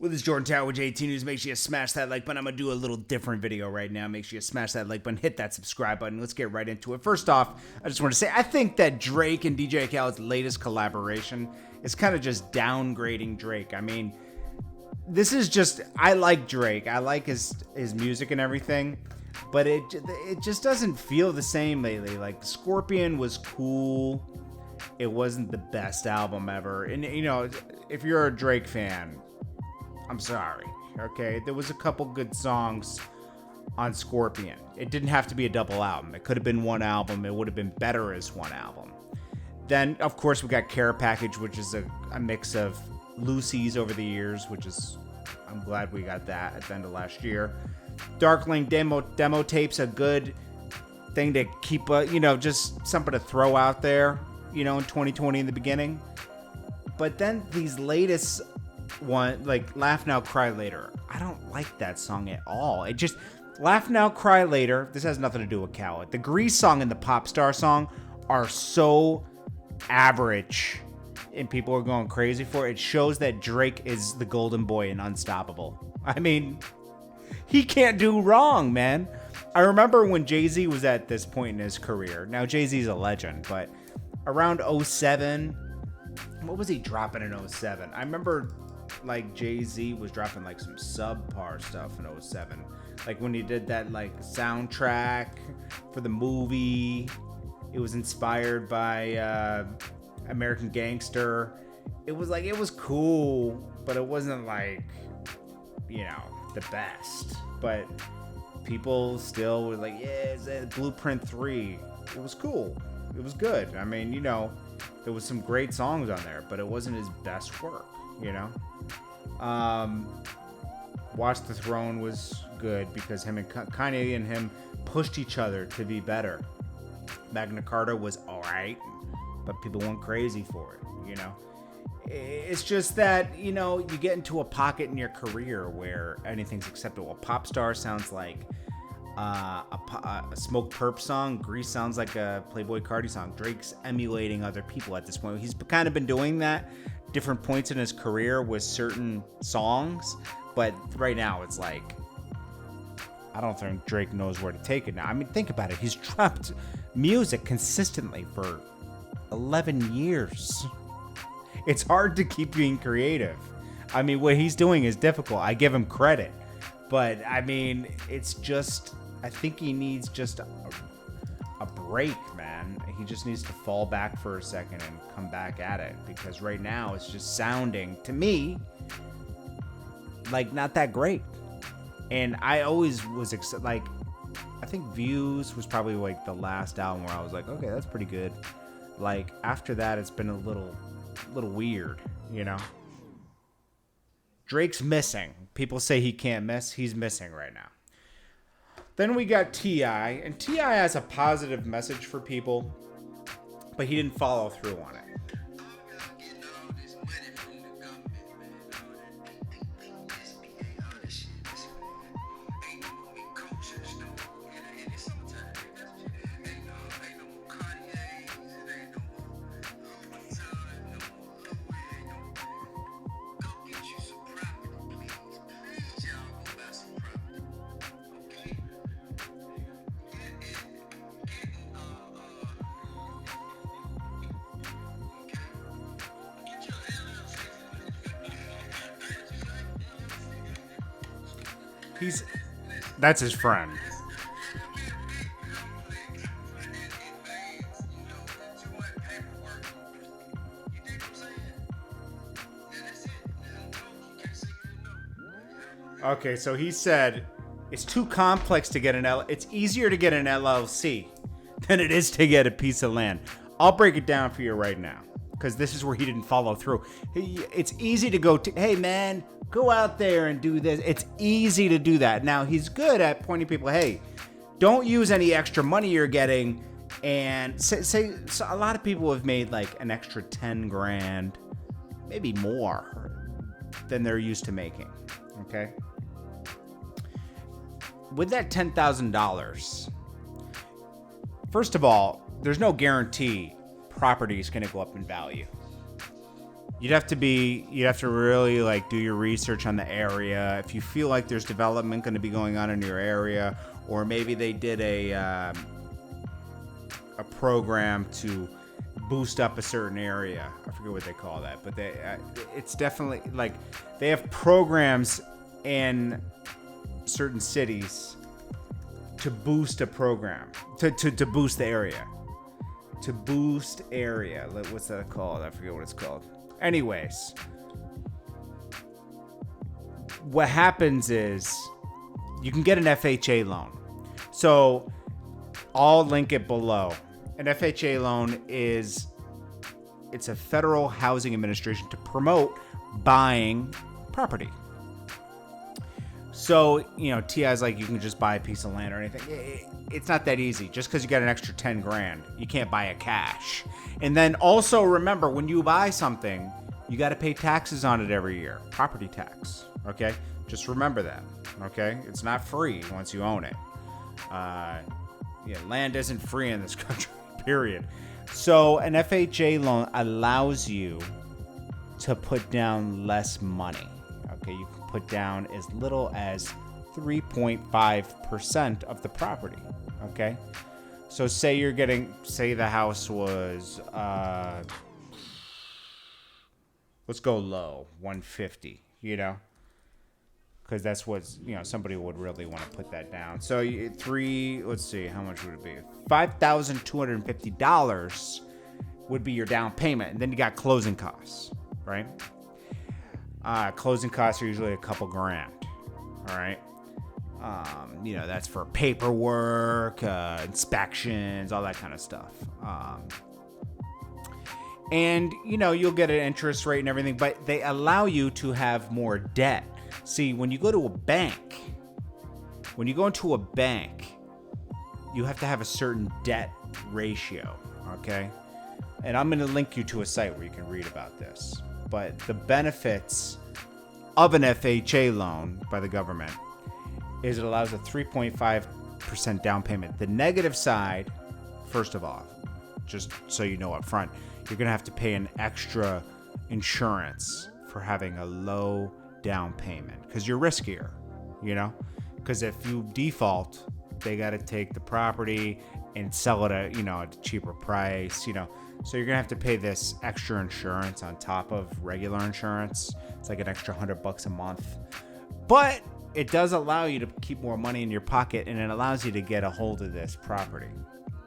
With this JordanTower with JT News, make sure you smash that like button. I'm going to do a little different video right now. Make sure you smash that like button, hit that subscribe button. Let's get right into it. First off, I just want to say, I think that Drake and DJ Khaled's latest collaboration is kind of just downgrading Drake. I mean, this is just, I like Drake. I like his music and everything, but it just doesn't feel the same lately. Like, Scorpion was cool. It wasn't the best album ever. And, you know, if you're a Drake fan, I'm sorry, okay? There was a couple good songs on Scorpion. It didn't have to be a double album. It could have been one album. It would have been better as one album. Then, of course, we got Care Package, which is a mix of Lucy's over the years, which is, I'm glad we got that at the end of last year. Darkling demo tape's a good thing to keep, you know, just something to throw out there, you know, in 2020 in the beginning. But then these latest one, like Laugh Now Cry Later, I don't like that song at all. It just, Laugh Now Cry Later, this has nothing to do with Khaled. The Grease song and the Pop Star song are so average and people are going crazy for it. It shows that Drake is the golden boy and unstoppable. I mean, he can't do wrong, man. I remember when Jay-Z was at this point in his career. Now Jay-Z's a legend, but around 07, what was he dropping in 07? I remember like Jay-Z was dropping like some subpar stuff in 07. Like when he did that like soundtrack for the movie, it was inspired by American Gangster. It was like, it was cool, but it wasn't like, you know, the best. But people still were like, yeah, it's Blueprint 3. It was cool. It was good. I mean, you know, there was some great songs on there, but it wasn't his best work, you know? Watch the Throne was good because him and Kanye and him pushed each other to be better. Magna Carta was alright, but people went crazy for it, you know? It's just that, you know, you get into a pocket in your career where anything's acceptable. A Pop Star sounds like a Smoke Perp song. Grease sounds like a Playboy Cardi song. Drake's emulating other people at this point. He's kind of been doing that different points in his career with certain songs, but right now it's like, I don't think Drake knows where to take it now. I mean, think about it. He's dropped music consistently for 11 years. It's hard to keep being creative. I mean, what he's doing is difficult. I give him credit. But, I mean, it's just, I think he needs just a break, man. He just needs to fall back for a second and come back at it. Because right now, it's just sounding, to me, like not that great. And I always was, like, I think Views was probably like the last album where I was like, okay, that's pretty good. Like, after that, it's been a little weird, you know? Drake's missing. People say he can't miss. He's missing right now. Then we got TI, and TI has a positive message for people, but he didn't follow through on it. That's his friend. Okay, so he said it's too complex to get it's easier to get an LLC than it is to get a piece of land. I'll break it down for you right now, because this is where he didn't follow through. It's easy to go to, hey man, go out there and do this. It's easy to do that. Now, he's good at pointing people, hey, don't use any extra money you're getting. And say so a lot of people have made like an extra 10 grand, maybe more than they're used to making. Okay. With that $10,000, first of all, there's no guarantee property is going to go up in value. you'd have to really like do your research on the area. If you feel like there's development going to be going on in your area, or maybe they did a program to boost up a certain area. I forget what they call that, but it's definitely like they have programs in certain cities to boost a program, to boost the area. To boost area. What's that called? I forget what it's called. Anyways, what happens is you can get an FHA loan. So I'll link it below. An FHA loan it's a federal housing administration to promote buying property. So, TI's like you can just buy a piece of land or anything. It's not that easy. Just because you got an extra 10 grand, you can't buy it cash. And then also remember, when you buy something, you got to pay taxes on it every year. Property tax. Okay? Just remember that. Okay? It's not free once you own it. Land isn't free in this country, period. So an FHA loan allows you to put down less money. Okay? You can put down as little as 3.5% of the property. Okay, so say the house was let's go low, 150, because that's what somebody would really want to put that down. So let's see, how much would it be? $5,250 would be your down payment, and then you got closing costs, right? Closing costs are usually a couple grand. All right. That's for paperwork, inspections, all that kind of stuff. And you'll get an interest rate and everything, but they allow you to have more debt. See, when you go into a bank, you have to have a certain debt ratio. Okay. And I'm going to link you to a site where you can read about this. But the benefits of an FHA loan by the government is it allows a 3.5% down payment. The negative side, first of all, just so you know up front, you're going to have to pay an extra insurance for having a low down payment because you're riskier, because if you default, they got to take the property and sell it at, at a cheaper price, So you're going to have to pay this extra insurance on top of regular insurance. It's like an extra $100 a month. But it does allow you to keep more money in your pocket, and it allows you to get a hold of this property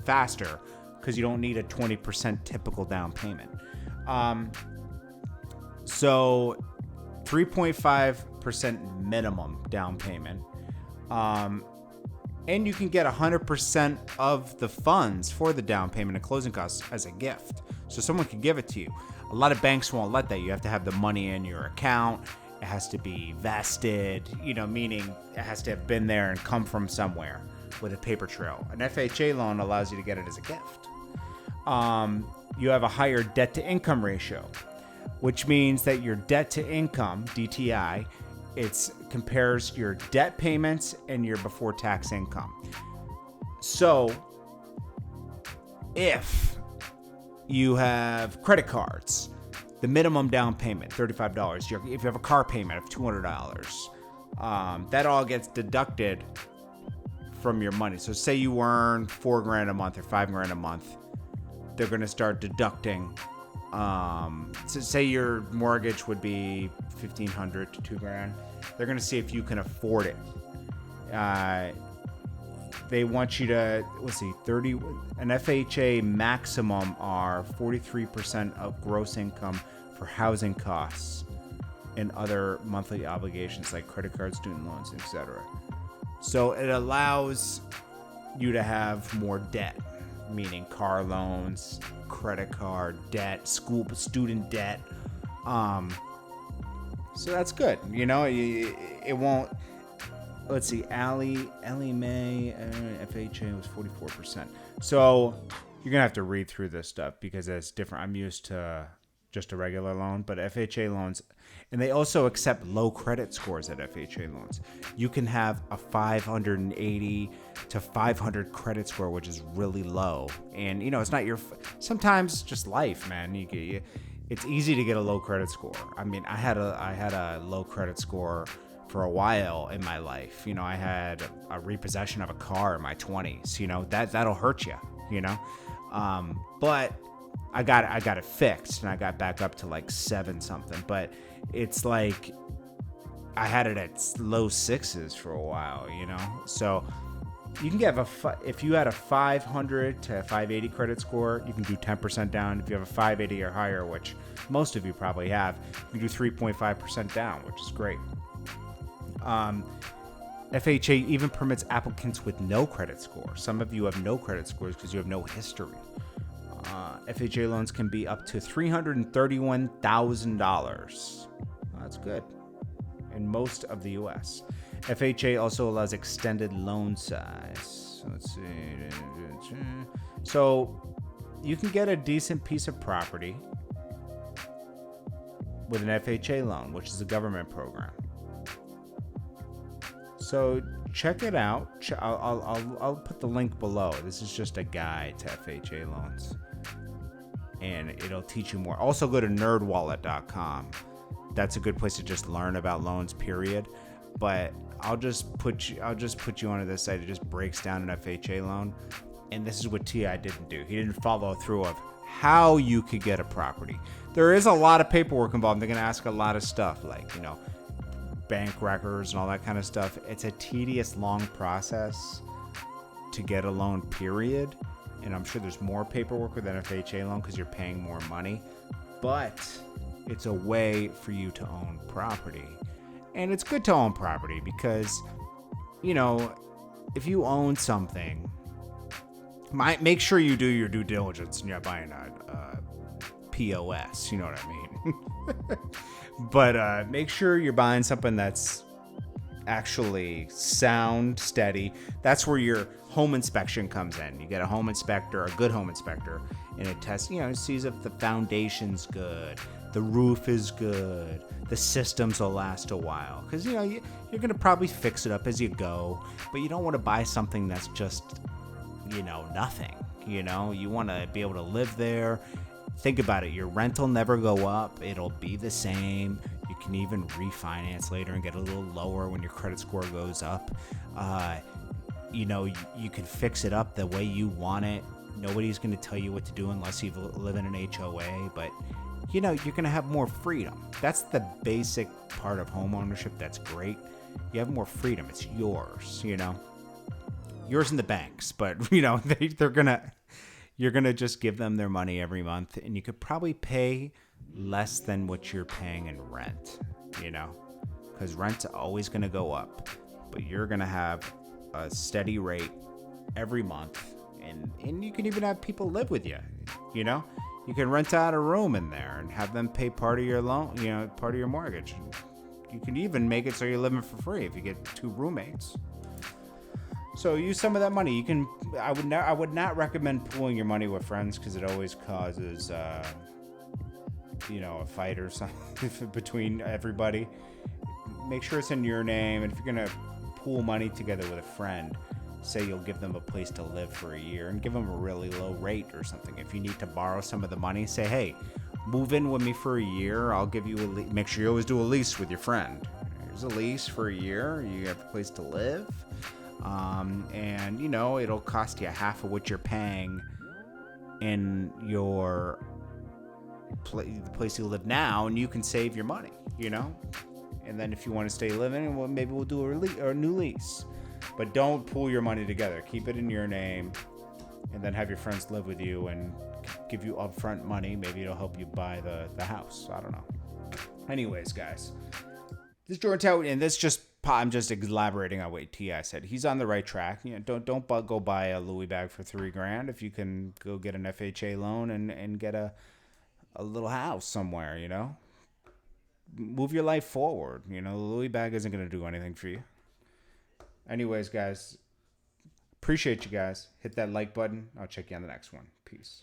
faster because you don't need a 20% typical down payment. So 3.5% minimum down payment. And you can get 100% of the funds for the down payment and closing costs as a gift. So someone can give it to you. A lot of banks won't let that. You have to have the money in your account. It has to be vested, meaning it has to have been there and come from somewhere with a paper trail. An FHA loan allows you to get it as a gift. You have a higher debt to income ratio, which means that your debt to income, DTI, it compares your debt payments and your before tax income. So if you have credit cards, the minimum down payment, $35. If you have a car payment of $200, that all gets deducted from your money. So say you earn $4,000 a month or $5,000 a month, they're going to start deducting. So say your mortgage would be $1,500 to $2,000. They're going to see if you can afford it. They want you to, an FHA maximum are 43% of gross income for housing costs and other monthly obligations like credit cards, student loans, etc. So it allows you to have more debt, meaning car loans, credit card debt, student debt. So that's good. It won't. Let's see, Ellie Mae, FHA was 44%. So you're going to have to read through this stuff because it's different. I'm used to just a regular loan, but FHA loans, and they also accept low credit scores at FHA loans. You can have a 580 to 500 credit score, which is really low. And, it's not sometimes just life, man. it's easy to get a low credit score. I mean, I had a low credit score for a while in my life. You know, I had a repossession of a car in my 20s. You know, that'll hurt you. You know, but I got it fixed, and I got back up to like 7 something. But it's like I had it at low 6s for a while. You know, so you can get if you had a 500 to 580 credit score, you can do 10% down. If you have a 580 or higher, which most of you probably have, you can do 3.5% down, which is great. FHA even permits applicants with no credit score. Some of you have no credit scores because you have no history. FHA loans can be up to $331,000. That's good in most of the U.S. FHA also allows extended loan size. Let's see. So you can get a decent piece of property with an FHA loan, which is a government program. So check it out. I'll put the link below. This is just a guide to FHA loans, and it'll teach you more. Also, go to nerdwallet.com. That's a good place to just learn about loans, period. But I'll just put you onto this site. It just breaks down an FHA loan, and this is what TI didn't do. He didn't follow through of how you could get a property. There is a lot of paperwork involved. They're gonna ask a lot of stuff, like, you know, bank records and all that kind of stuff. It's a tedious, long process to get a loan, period. And I'm sure there's more paperwork with an FHA loan because you're paying more money. But it's a way for you to own property. And it's good to own property because, you know, if you own something, make sure you do your due diligence and you're not buying a POS, you know what I mean? But make sure you're buying something that's actually sound, steady. That's where your home inspection comes in. You get a home inspector, a good home inspector, and it tests, you know, it sees if the foundation's good, the roof is good, the systems will last a while. Because, you know, you're going to probably fix it up as you go, but you don't want to buy something that's just, you know, nothing. You know, you want to be able to live there. Think about it. Your rent will never go up. It'll be the same. You can even refinance later and get a little lower when your credit score goes up. You know, you can fix it up the way you want it. Nobody's going to tell you what to do unless you live in an HOA. But, you know, you're going to have more freedom. That's the basic part of home ownership. That's great. You have more freedom. It's yours, you know. Yours in the banks. But, you know, they're going to... You're going to just give them their money every month, and you could probably pay less than what you're paying in rent, you know, because rent's always going to go up, but you're going to have a steady rate every month, and you can even have people live with you, you know. You can rent out a room in there and have them pay part of your loan, you know, part of your mortgage. You can even make it so you're living for free if you get 2 roommates. So use some of that money. You can. I would not recommend pooling your money with friends because it always causes, you know, a fight or something between everybody. Make sure it's in your name, and if you're gonna pool money together with a friend, say you'll give them a place to live for a year and give them a really low rate or something. If you need to borrow some of the money, say, hey, move in with me for a year. I'll give you make sure you always do a lease with your friend. Here's a lease for a year. You have a place to live. And, you know, it'll cost you half of what you're paying in your the place you live now, and you can save your money, you know? And then if you want to stay living, well, maybe we'll do a new lease. But don't pool your money together. Keep it in your name, and then have your friends live with you and give you upfront money. Maybe it'll help you buy the house. I don't know. Anyways, guys, this is JordanTower, and I'm just elaborating on what T.I. said. He's on the right track. You know, don't go buy a Louis bag for $3,000 if you can go get an FHA loan and get a little house somewhere. You know, move your life forward. You know, the Louis bag isn't going to do anything for you. Anyways, guys, appreciate you guys. Hit that like button. I'll check you on the next one. Peace.